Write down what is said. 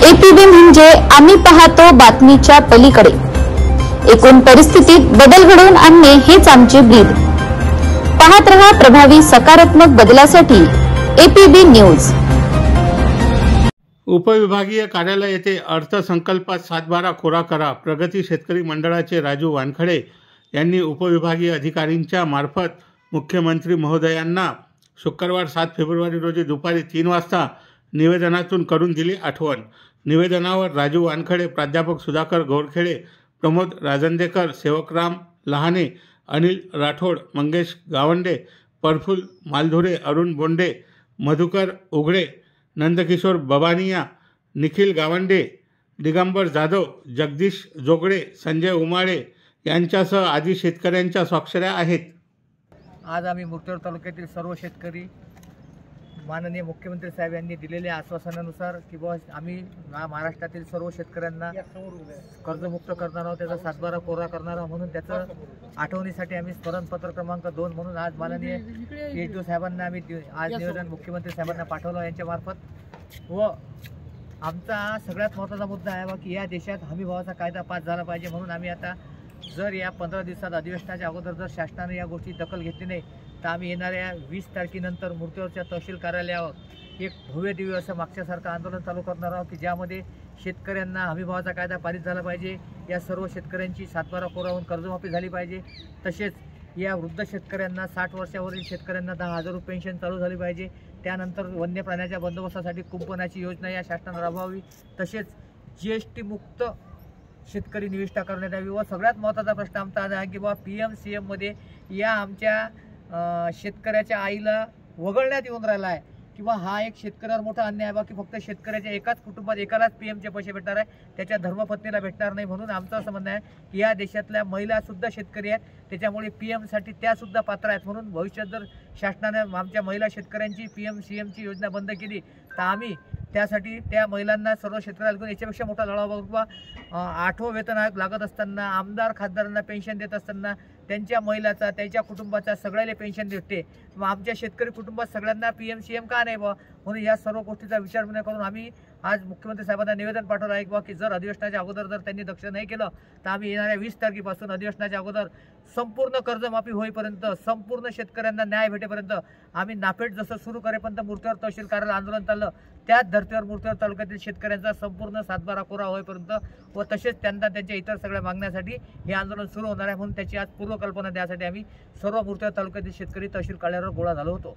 APB म्हणजे आम्ही पाहतो बातमीच्या पलीकडे। एकूण परिस्थितीत बदल घडवून आणणे हेच आमचे ब्रीद। पाहत रहा प्रभावी सकारात्मक बदलासाठी एपीबी न्यूज। उपविभागीय कार्यालय येथे अर्थसंकल्पात 7/12 कोरा करा प्रगती शेतकरी मंडळाचे राजू वानखडे यांनी उपविभागीय अधिकाऱ्यांच्या मार्फत मुख्यमंत्री महोदयांना शुक्रवार 7 फेब्रुवारी रोजी दुपारी 3 वाजता निवेदनातून करून दिली आठवण। निवेदनावर राजू वानखडे, प्राध्यापक सुधाकर गोरखेडे, प्रमोद राजंदेकर, सेवकराम लहाने, अनिल राठोड, मंगेश गावंडे, प्रफुल्ल मालधुरे, अरुण बोंडे, मधुकर उघडे, नंदकिशोर बबानिया, निखिल गावंडे, दिगंबर जाधव, जगदीश जोगडे, संजय उमाळे यांच्यासह आदी शेतकऱ्यांच्या स्वाक्षऱ्या आहेत। आज आम्ही मुर्तेड तालुक्यातील सर्व शेतकरी माननीय मुख्यमंत्री साहेब यांनी दिलेल्या आश्वासनानुसार की आम्ही महाराष्ट्रातील सर्व शेतकऱ्यांना कर्जमुक्त करणार आहोत, त्याचा 7/12 कोरा करणार आहोत। म्हणून त्याचं आठवणीसाठी आम्ही स्मरणपत्र क्रमांक 2 म्हणून आज माननीय केजरीवाल साहेबांना आम्ही आज निवेदन मुख्यमंत्री साहेबांना पाठवलं यांच्यामार्फत। व आमचा सगळ्यात महत्त्वाचा मुद्दा आहे की या देशात हमीभावाचा कायदा पास झाला पाहिजे। म्हणून आम्ही आता जर या 15 दिवसात अधिवेशनाच्या अगोदर जर शासनाने या गोष्टी दखल घेतली नाही तर आम्ही येणाऱ्या 20 तारखेनंतर मुर्तेडच्या तहसील कार्यालयावर एक भव्य दिव्य असं मागच्यासारखं आंदोलन चालू करणार आहोत की ज्यामध्ये शेतकऱ्यांना हमीभावाचा कायदा पारित झाला पाहिजे, या सर्व शेतकऱ्यांची 7/12 कोरावरून कर्जमाफी झाली पाहिजे, तसेच या वृद्ध शेतकऱ्यांना 60 वर्षावरील शेतकऱ्यांना 10,000 रुपये पेन्शन चालू झाली पाहिजे। त्यानंतर वन्य प्राण्याच्या बंदोबस्तासाठी कुंपणाची योजना या शासनाने राबवावी, तसेच GST मुक्त शेतकरी निविष्ठा करण्यात यावी। व सगळ्यात महत्त्वाचा प्रश्न आमचा आहे की PM-CM मध्ये या आमच्या शेतकऱ्याच्या आईला वगळण्यात येऊन राहिला आहे किंवा हा एक शेतकऱ्यावर मोठा अन्याय आहे की फक्त शेतकऱ्याच्या एकाच कुटुंबात एकालाच PMचे पैसे भेटणार आहे, त्याच्या धर्मपत्नीला भेटणार नाही। म्हणून आमचं असं म्हणणं आहे की या देशातल्या महिलासुद्धा शेतकरी आहेत, त्याच्यामुळे PMसाठी त्यासुद्धा पात्र आहेत। म्हणून भविष्यात जर शासनाने आमच्या महिला शेतकऱ्यांची PM-CMची योजना बंद केली तर आम्ही त्यासाठी त्या महिलांना सर्व शेतकऱ्याला घेऊन याच्यापेक्षा मोठा लढा बघू। 8वं वेतन आयोग लागत असताना, आमदार खासदारांना पेन्शन देत असताना त्यांच्या महिलाचा त्यांच्या कुटुंबाचा सगळ्याला पेन्शन देते, मग आमच्या शेतकरी कुटुंबात सगळ्यांना PM-CM का नाही बा? म्हणून या सर्व गोष्टीचा विचार करून आम्ही आज मुख्यमंत्री साहेबांना निवेदन पाठवलं आहे की जर अधिवेशनाच्या अगोदर जर त्यांनी दक्ष नाही केलं तर आम्ही येणाऱ्या 20 तारखेपासून अधिवेशनाच्या अगोदर संपूर्ण कर्जमाफी होईपर्यंत, संपूर्ण शेतकऱ्यांना न्याय भेटेपर्यंत आम्ही नाफेड जसं सुरू करेपर्यंत मुर्तेड तहसील कार्यालय आंदोलन चाललं, त्याच धर्तीवर मुर्तेड तालुक्यातील शेतकऱ्यांचा संपूर्ण 7/12 कोरा होईपर्यंत व तसेच त्यांना त्यांच्या इतर सगळ्या मागण्यासाठी हे आंदोलन सुरू होणार आहे। म्हणून त्याची आज पूर्वकल्पना द्यासाठी आम्ही सर्व मुर्तेड तालुक्यातील शेतकरी तहसील कार्यालयावर गोळा झालो होतो।